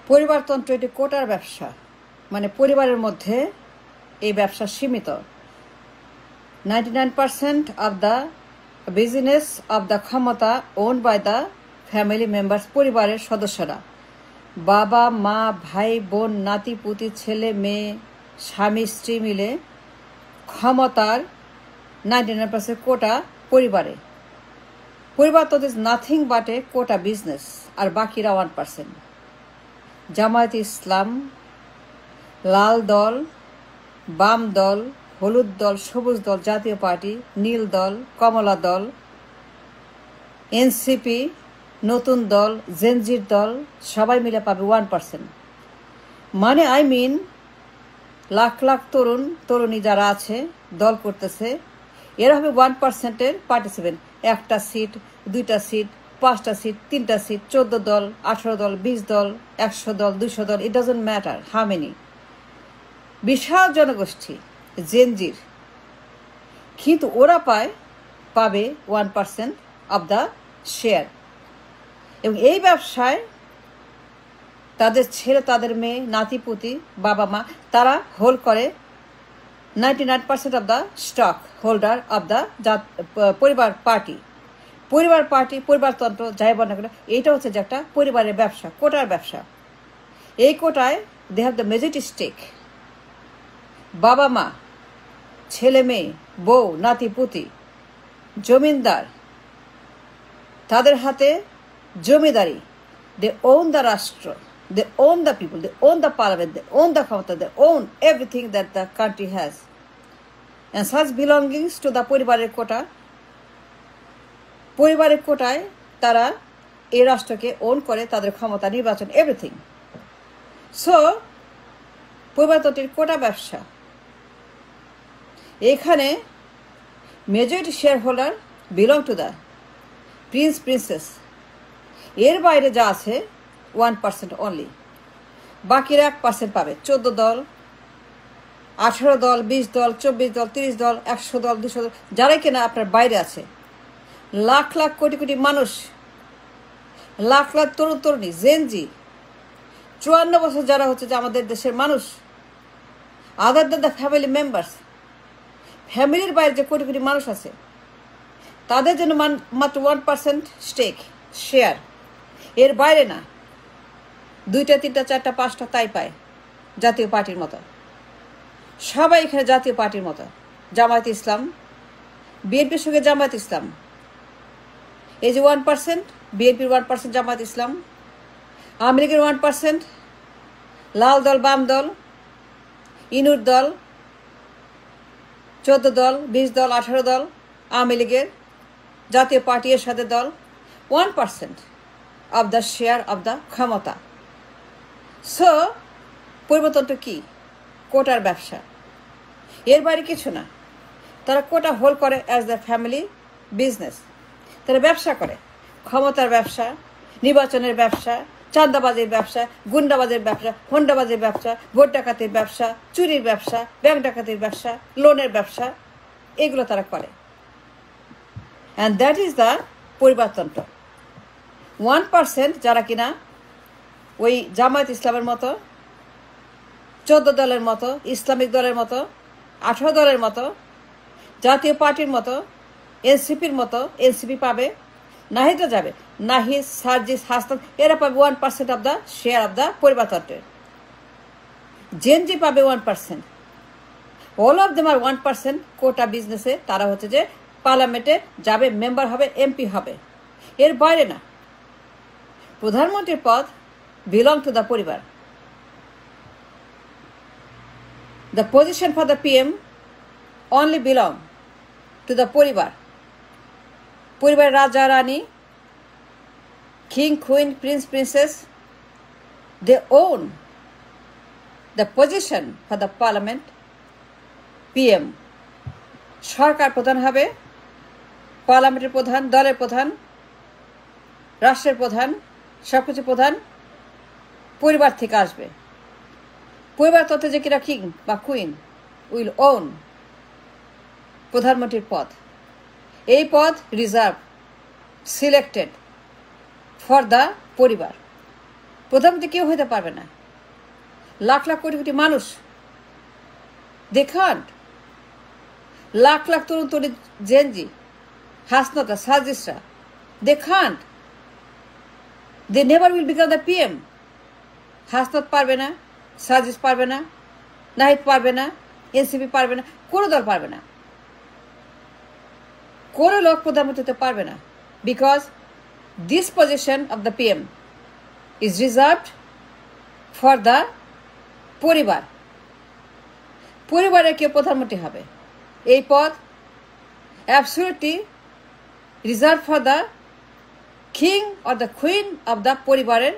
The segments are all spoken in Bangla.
পরিবারতন্ত্র এটি কোটার ব্যবসা, মানে পরিবারের মধ্যে এই ব্যবসা সীমিত। 99% of the business of the ক্ষমতা own by the family members, পরিবারের সদস্যরা, বাবা মা ভাই বোন নাতি পুতি ছেলে মেয়ে স্বামী স্ত্রী মিলে ক্ষমতার 99% কোটা পরিবারে। পরিবারতন্ত্র is nothing but a quota business, আর বাকিরা 1%। জামায়াতে ইসলাম, লাল দল, বাম দল, হলুদ দল, সবুজ দল, জাতীয় পার্টি, নীল দল, কমলা দল, এনসিপি, নতুন দল, জেনজির দল, সবাই মিলে পাবে 1%। মানে লাখ লাখ তরুণ তরুণী যারা আছে দল করতেছে, এরা হবে 1%-এর পার্টিসিপেন্ট। 1টা সিট, 2টা সিট, 5টা সিট, 3টা সিট, 14 দল, 18 দল, 20 দল, 100 দল, 200 দল, it doesn't matter how many. বিশাল জনগোষ্ঠী জেনজির, কিন্তু ওরা পাবে 1% অব দ্য শেয়ার। এবং এই ব্যবসায় তাদের ছেলে, তাদের মেয়ে, নাতিপুতি, বাবা মা, তারা হোল্ড করে 99% of the stock holder of the পরিবার পার্টি। পরিবারতন্ত্র যাই বলে না কেন, এইটা হচ্ছে যে একটা পরিবারের ব্যবসা, কোটার ব্যবসা। এই কোটায় they have the majority stake. বাবা মা, ছেলে মেয়ে, বউ, নাতি পুতি, জমিনদার, তাদের হাতে জমিদারি। দে ওন দ্য রাষ্ট্র, they own the people, they own the parliament, they own the ক্ষমতা, they own everything that the country has, and such belongings to the পরিবারের কোটা। পরিবারের কোটায় তারা এই রাষ্ট্রকে ওন করে, তাদের ক্ষমতা, নির্বাচন, এভরিথিং। সো পরিবারতন্ত্রের কোটা ব্যবসা। এখানে majority share holder belong to the Prince princess. এর বাইরে যা আছে 1% অনলি, বাকিরা 1% পাবে। 14 দল, 18 দল, 20 দল, 24 দল, 30 দল, 100 দল, 200 দল, যারাই কিনা আপনার বাইরে আছে। লাখ লাখ কোটি কোটি মানুষ, লাখ লাখ তরুণ তরুণী, জেনজি, 54 বছর যারা হচ্ছে যে আমাদের দেশের মানুষ, other than the family members, ফ্যামিলির বাইরে যে কোটি কোটি মানুষ আছে, তাদের জন্য মাত্র 1% স্টেক শেয়ার। এর বাইরে না, 2টা 3টা 4টা 5টা তাই পায় জাতীয় পার্টির মতো। সবাই এখানে জাতীয় পার্টির মতো। জামায়াতে ইসলাম, বিএনপির সঙ্গে জামায়াতে ইসলাম, এই যে 1%, বিএনপির 1%, জামায়াতে ইসলাম, আওয়ামী লীগের 1%, লাল দল, বাম দল, ইনুর দল, 14 দল, 20 দল, 18 দল, আওয়ামী লীগের, জাতীয় পার্টি এর সাথে দল, 1% of the share of the ক্ষমতা। সো পরিবারতন্ত্র কি? কোটার ব্যবসা, এর বাইরে কিছু না। তারা কোটা হোল্ড করে অ্যাজ দ্য ফ্যামিলি বিজনেস। তারা ব্যবসা করে, ক্ষমতার ব্যবসা, নির্বাচনের ব্যবসা, চাঁদাবাজির ব্যবসা, গুন্ডাবাজির ব্যবসা, হোন্ডাবাজির ব্যবসা, ভোট ডাকাতির ব্যবসা, চুরির ব্যবসা, ব্যাংক ডাকাতির ব্যবসা, লোনের ব্যবসা, এগুলো তারা করে। অ্যান্ড দ্যাট ইজ দ্য পরিবারতন্ত্র। 1% যারা কিনা ওই জামায়াত ইসলামের মতো, 14 দলের মতো, ইসলামিক দলের মতো, 18 দলের মতো, জাতীয় পার্টির মতো, এনসিপির মতো, এনসিপি পাবে, নাহিদরা যাবে, নাহিদ, সার্জিস, হাসান, এরা পাবে 1% of the share of the পরিবারতন্ত্রের। জেনজি পাবে 1%। অল অফ দেম আর 1% কোটা বিজনেসে। তারা হচ্ছে যে পার্লামেন্টে যাবে, মেম্বার হবে, এমপি হবে। এর বাইরে না। প্রধানমন্ত্রীর পদ বিলং টু দ্য পরিবার। The position for the PM only belong to the পরিবার। পরিবারের রাজা রানী, king queen, prince princess, they own the position for the parliament PM। সরকার প্রধান হবে, পার্লামেন্টের প্রধান, দলের প্রধান, রাষ্ট্রের প্রধান, সবকিছু প্রধান পরিবার থেকে আসবে। পরিবারতন্ত্রে যে কিনা কিং বা কুইন উইল ওন প্রধানমন্ত্রীর পদ। এই পদ রিজার্ভ, সিলেক্টেড ফর দ্য পরিবার। প্রধানমন্ত্রী কেউ হইতে পারবে না। লাখ লাখ কোটি কোটি মানুষ দেখান, লাখ লাখ তরুণ তরুণী জেনজি হাসনাতা সাজিসরা দেখান, they never will become the PM. Hasnat পারবে না, সাজিস পারবে না, নাহিদ পারবে না, এনসিপি পারবে না, কোনো দল পারবে না, কোনো লোক প্রধানমন্ত্রী হতে পারবে না। Because this position of the PM is reserved for the পরিবার। পরিবারের কেউ প্রধানমন্ত্রী হবে, এই পদ absolutely reserve for the king or the queen of the পরিবারের,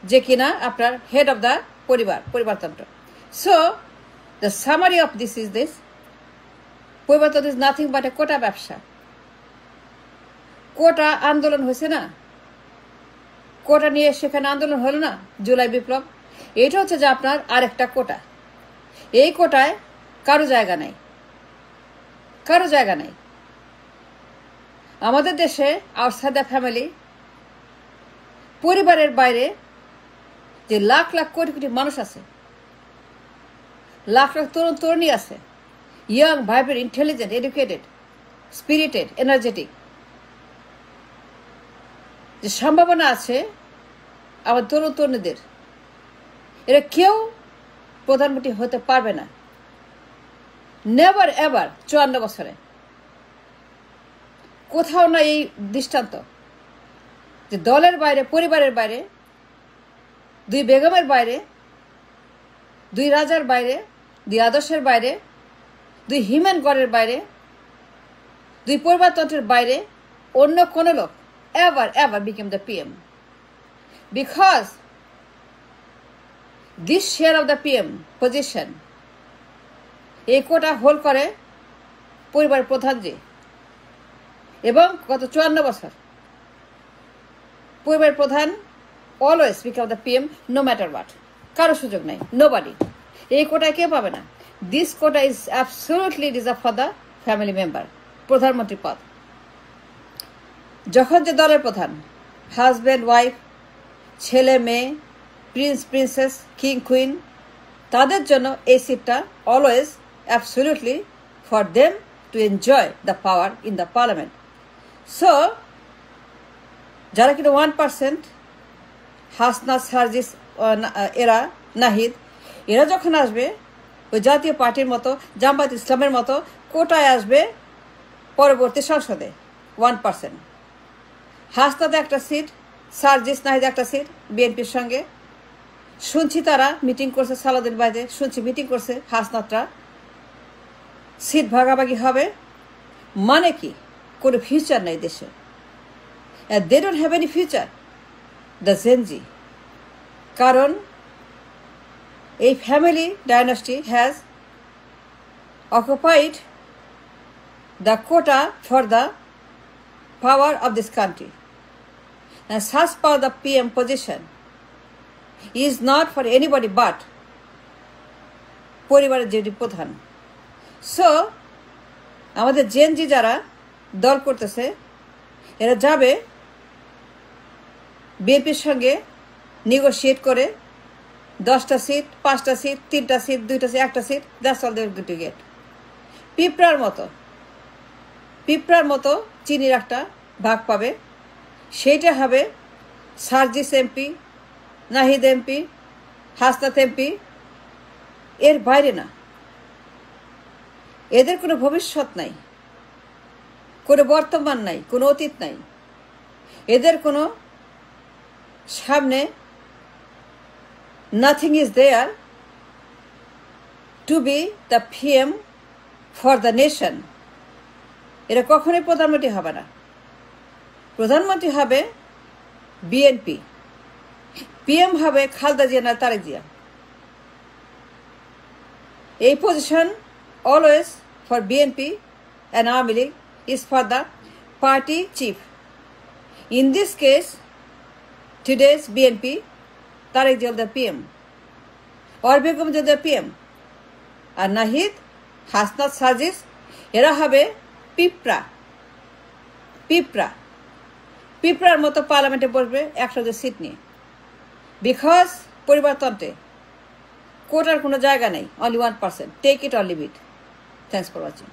যে কিনা আপনার হেড অফ দ্য পরিবারতন্ত্র। So the summary of this is this, পরিবারতন্ত্র is nothing but a quota ব্যবসা। কোটা আন্দোলন হয়েছে না, কোটা নিয়ে সেখানে আন্দোলন হলো না, জুলাই বিপ্লব। এটা হচ্ছে যে আপনার আরেকটা কোটা। এই কোটায় কারো জায়গা নাই, কারো জায়গা নাই। আমাদের দেশে আউটসাইড দ্য ফ্যামিলি, পরিবারের বাইরে যে লাখ লাখ কোটি কোটি মানুষ আছে, লাখ লাখ তরুণ তরুণী আছে, young, vibrant, intelligent, educated, spirited, energetic, যে সম্ভাবনা আছে আমার তরুণ তরুণীদের, এরা কেউ প্রধানমন্ত্রী হতে পারবে না, নেভার এভার। 54 বছরে কোথাও না এই দৃষ্টান্ত যে দলের বাইরে, পরিবারের বাইরে, দুই বেগমের বাইরে, দুই রাজার বাইরে, দুই আদর্শের বাইরে, দুই হিউম্যান গডের বাইরে, দুই পরিবারতন্ত্রের বাইরে অন্য কোনো লোক ever became the PM. Because this share of the PM position, এই কোটা হোল্ড করে পরিবারের প্রধানজি, এবং গত 54 বছর পরিবারের প্রধান always become the PM no matter what. কারো সুযোগ নাই, নোবডি। এই কোটায় কেউ পাবে না। This quota is absolutely reserve for the family member, প্রধানমন্ত্রী পদ। যখন যে দলের প্রধান, হাজব্যান্ড ওয়াইফ, ছেলে মেয়ে, প্রিন্স প্রিন্সেস, কিং কুইন, তাদের জন্য এই সিটটা always absolutely for them to enjoy the power in the parliament. So যারা কিন্তু 1%, হাসনা, সার্জিস, এরা, নাহিদ, এরা যখন আসবে ওই জাতীয় পার্টির মতো, জামায়াত ইসলামের মতো কোটায় আসবে পরবর্তী সংসদে 1%। হাসনাতে একটা সিট, সার্জিস, নাহিদ একটা সিট বিএনপির সঙ্গে। শুনছি তারা মিটিং করছে, সালাউদ্দিন বাইরে শুনছি মিটিং করছে, হাসনাতরা সিট ভাগাভাগি হবে। মানে কি, কোনো ফিউচার নাই দেশে। They don't have any future, the Gen Z. কারণ এই family dynasty has occupied the quota for the power of this country, and such power, the PM position, is not for anybody but পরিবারের যিনি প্রধান। সো আমাদের জেনজি যারা দল করতেছে, এরা যাবে বিএনপির সঙ্গে নেগোশিয়েট করে 10টা সিট, 5টা সিট, 3টা সিট, 2টা সিট, 1টা seat, that's all they will to get. পিঁপড়ার মতো চিনির একটা ভাগ পাবে। সেইটা হবে Sarjis MP, Nahid MP, Hasnat MP, এর বাইরে না। এদের কোনো ভবিষ্যৎ নাই, কোনো বর্তমান নাই, কোনো অতীত নাই। এদের কোনো সামনে nothing is there to be the PM for the nation. এরা কখনোই প্রধানমন্ত্রী হবে না। প্রধানমন্ত্রী হবে বিএনপি, PM হবে খালেদা জিয়া না তারেক জিয়া। এই position always for BNP and Awami League is for the party chief. In this case today's BNP, Tarique Zia the PM, or Begum Zia the PM, আর নাহিদ, হাসনাত, সার্জিস, এরা হবে পিঁপড়া। পিঁপড়ার মতো পার্লামেন্টে বসবে 100 সিট নিয়ে, বিকজ পরিবারতন্ত্রে কোটার কোনো জায়গা নেই, only 1%, take it or leave it. Thanks for watching.